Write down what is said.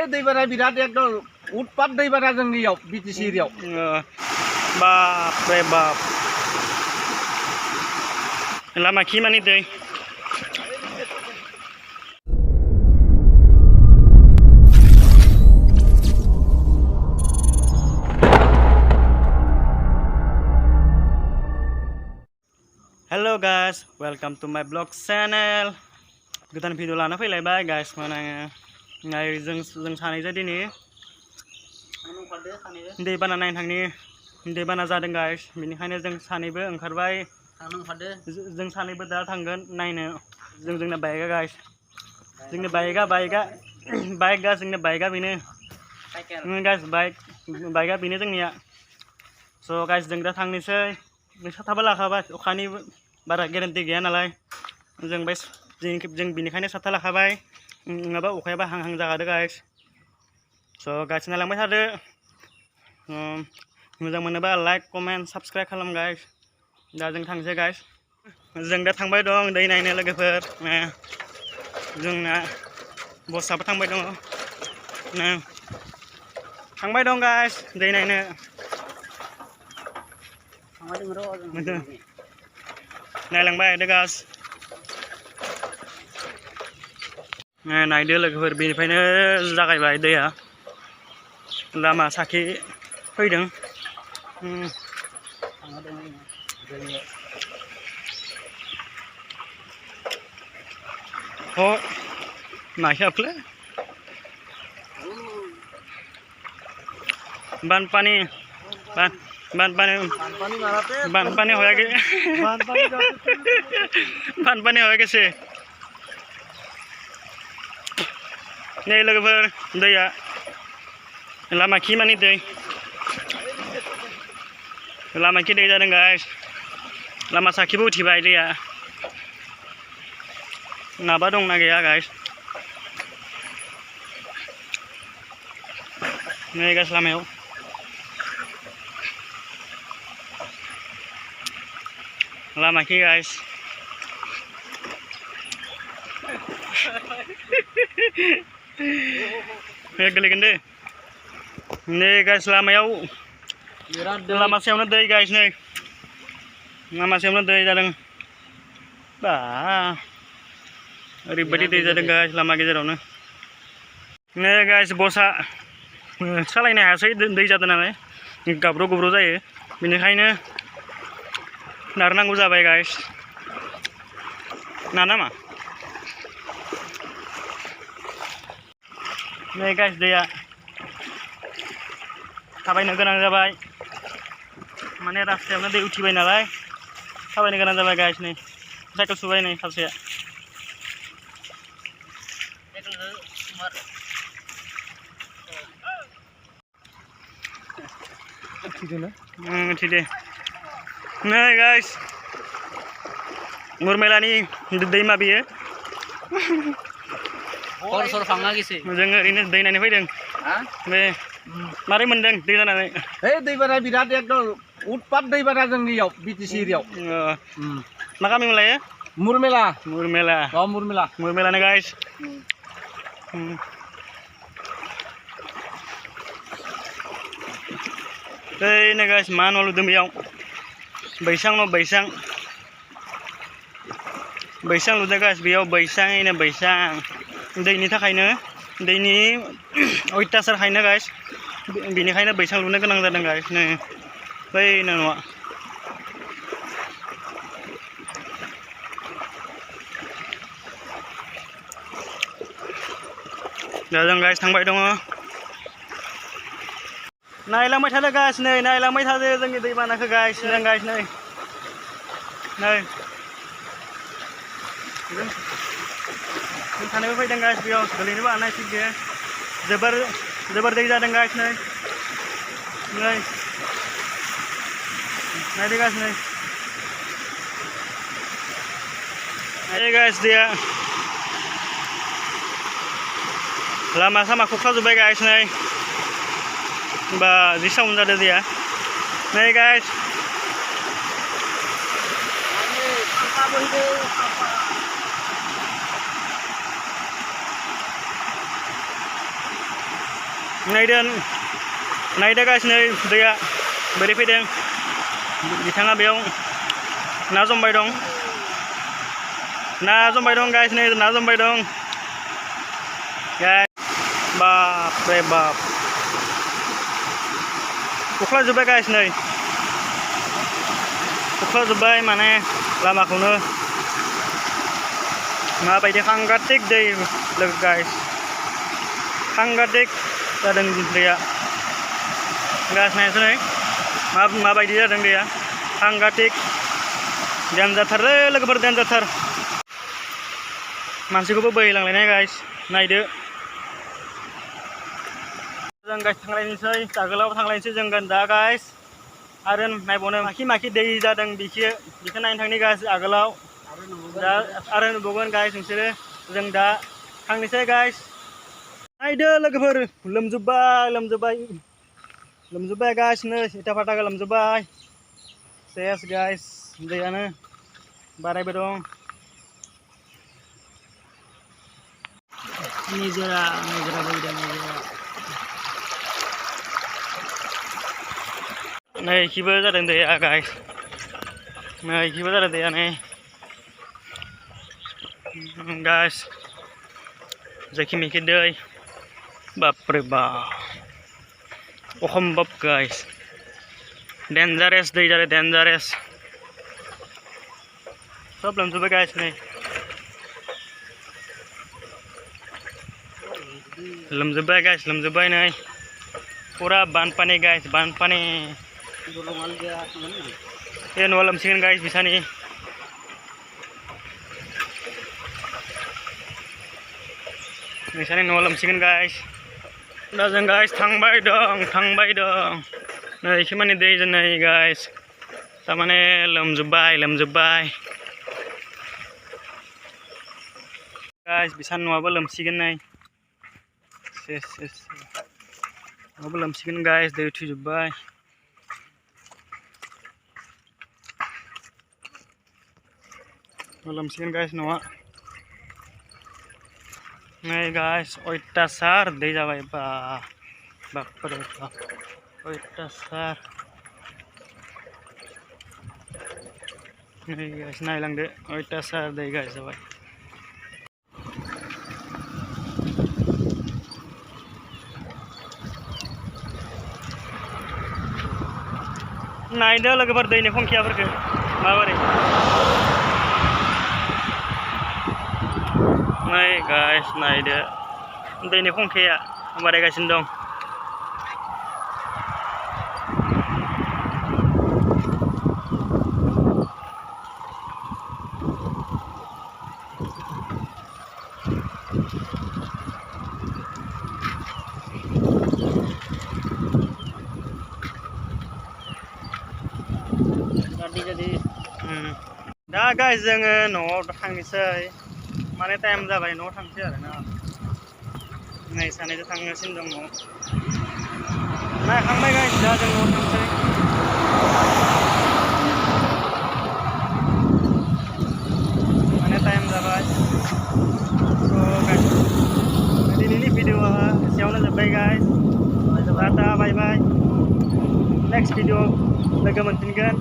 दैबाना बिराद एकदम उत्पात दैबाना जोंनियाव बिटिसि एरियाव बाप रे बाप लामा खि मानि दै Hello guys, welcome to my blog channel. Goदान भिडिअ लाना फैलायबाय guys माने जों सानैजों दिनै दैबाना नायनो थांनि दैबाना जादों guys बेनिखायनो जों सानैबो ओंखारबाय जों सानैबो दा थांगोन नायनो जोंना बाइकआ guys जोंनि बाइकआ जोंनि बाइकआ बेनो guys बाइकआ बेनो जोंनिया so guys जों दा थांनोसै साथाबो लाखाबाय अखानि बारा गेरेन्टि गैया नालाय जों बिनिखायनो साथा लाखाबाय नङाबा अखायाबा हां जागादो गाइस स' गाइस नायलांबाय थादो मोजां मोनोबा लाइक कमेन्ट साबस्क्राइब खालाम गाइस दा जों थांसै गाइस जों दा थांबाय दं दै नायनो लोगोफोर जोंना बसआबो थांबाय दं गाइस दै नायनो नायलांबाय दे गास नायदो लोगोफोर बेनिफ्रायनो जागायबाय दैया लामा साखि फैदों हो नायाखै बानपानी होया के बानपानी होया कैसे नहीं लोगोफोर दैया लामा खि मानि दै लामा खि दै जादों गाइस लामा साखिबो उथिबाय दैया नाबा दंना गैया गाइस नै गाइस लामायाव लामा खि गाइस गोलैगोन दे नै गाइस लामायाव लामा सायावनो दै गाइस नै लामा सायावनो दै जादों बा ओरैबायदि दै जादों गाइस लामा गेजेरावनो नै गाइस बसआ सालायनो हायासै दै जादों नालाय गाब्र' गुब्र' जायो बेनिखायनो नारनांगौ जाबाय गाइस नामा नै गाइस दैया थाबायनो गोनां जाबाय माने रास्तायावनो दै उथिबाय नालाय थाबायनो गोनां जाबाय गाइस नै साइकेल सुबाय नै सासेया दे नै गाइस मुरमेलानि दैमा बियो जों ओरैनो दै नायनो फैदों बे मारै मोनदों दै जानानै दैबाना बिराद एकदम उत्पात दैबाना जोंनियाव बिटिसि एरियाव मा गामि मोनलायो मुरमेला मुरमेलानो गाइस नै गाइस मा न' लुदों बेयाव बैसां लुदों गाइस बेयाव बैसां दैनि थाखायनो दैनि अयथासारखायनो गाइस बेनिखायनो बैसां लुनो गोनां जादों गाइस नै बै न'आ दा जों गाइस थांबाय दङ नायलांबाय थादो गाइस नै नायलांबाय थादो जोंनि दैबानाखौ गाइस जों गाइस नै जों थानोबो फैदों गाइस बेयाव गोलैनोबो हानाय थिग गैया जोबोर दै जादों गाइस नै नायदो गाइस नै गाइस दैया लामा सामा खुरखाजोब्बाय गाइस नै बा जि साउन्ड जादों दैया नै गाइस नायदो गाइस नै दैया बोरै फैदों बिथाङा बेयाव ना जमबाय दं गाइस नै ना जमबाय दं गाइस बाप रे बाप अख्लाजोब्बाय गाइस नै अख्लाजोब्बाय माने लामाखौनो माबायदि सांगातिक दै लोगो गाइस सांगातिक जादों दैया गाइस नायसै माबायदि जादों दैया सांगातिक देनजारथार लोगोफोर देनजारथार मानसिखौबो बोहैलांलायनाय गाइस नायदो जों गाइस थांलायनोसै आगोलाव थांलायनोसै जों दा गाइस आरो नायबावनो माखि दै जादों बेखौ नायनो थांनि गाइस आगोलाव दा आरो नुबावगोन गाइस नोंसोरो जों दा थांनोसै गाइस नायदो लोगोफोर लोमजोब्बाय गाइस नै इथा फाथा लोमजोब्बाय सेस गाइस दैयानो बारायबाय दं निजोरा बोहैदों नै इखिबो जादों दैया गाइस नै इखिबो जादों दैया नै गाइस जेखि मेखि दै बापरे बाप अखम्बब गाइस डेन्जारेस दै जादों डेन्जारेस सब लोमजोब्बाय गाइस नै लोमजोब्बाय नै पुरा बानपानी गाइस बानपानी ये न'आ लोमसिगोन गाइस बिसानि नोंसानि न'आ लोमसिगोन गाइस दा जों गाइस थांबाय दं नै इखि माने दै नै गाइस थारमाने लोमजोब्बाय गाइस बिसानि न'आबो लोमसिगोन नै सेस न'आबो लोमसिगोन गाइस दै उथिजोब्बाय लोमसिगोन गाइस न'आ नै गाइस अयथासार दै जाबाय बापरे बाप अयथासार नै गाइस नायलांदो अयथासार दै गाइस जाबाय नायदो लोगोफोर दैनि फंखियाफोरखौ माबोरै नै गाइस नायदो दैनि फंखिया बारायगासिनो दं दा गाइस जोङो न'आव थांनोसै माने टाइम जाबाय न'आव थांसै आरोना नै सानैजों थांगासिनो दं न'आव नायखांबाय गाइस दा जों न'आव थांसै माने टाइम जाबाय गाइस दिनैनि भिडिअआ एसेयावनो जोब्बाय गाइस टाटा बाय बाय नेक्स्ट भिडिअ लोगो मोनफिनगोन